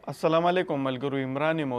अस्सलाम वालेकुम मलगरू इमरान मो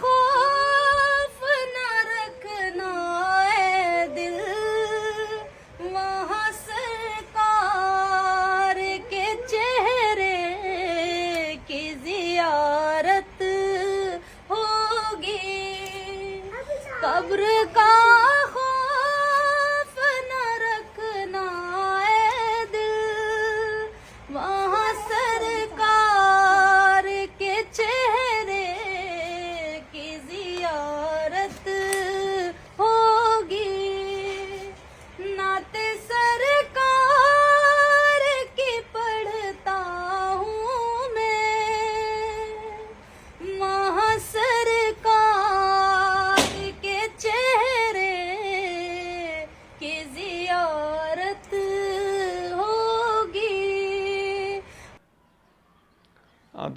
खौफ न रखना है दिल, वहाँ सरकार के चेहरे की जियारत होगी। कब्र का खौफ न रखना है दिल, वहाँ सरकार के चेहरे की जियारत होगी। नाते सरकार की पढ़ता हूँ मैं, वहाँ सरकार के चेहरे की जियारत होगी।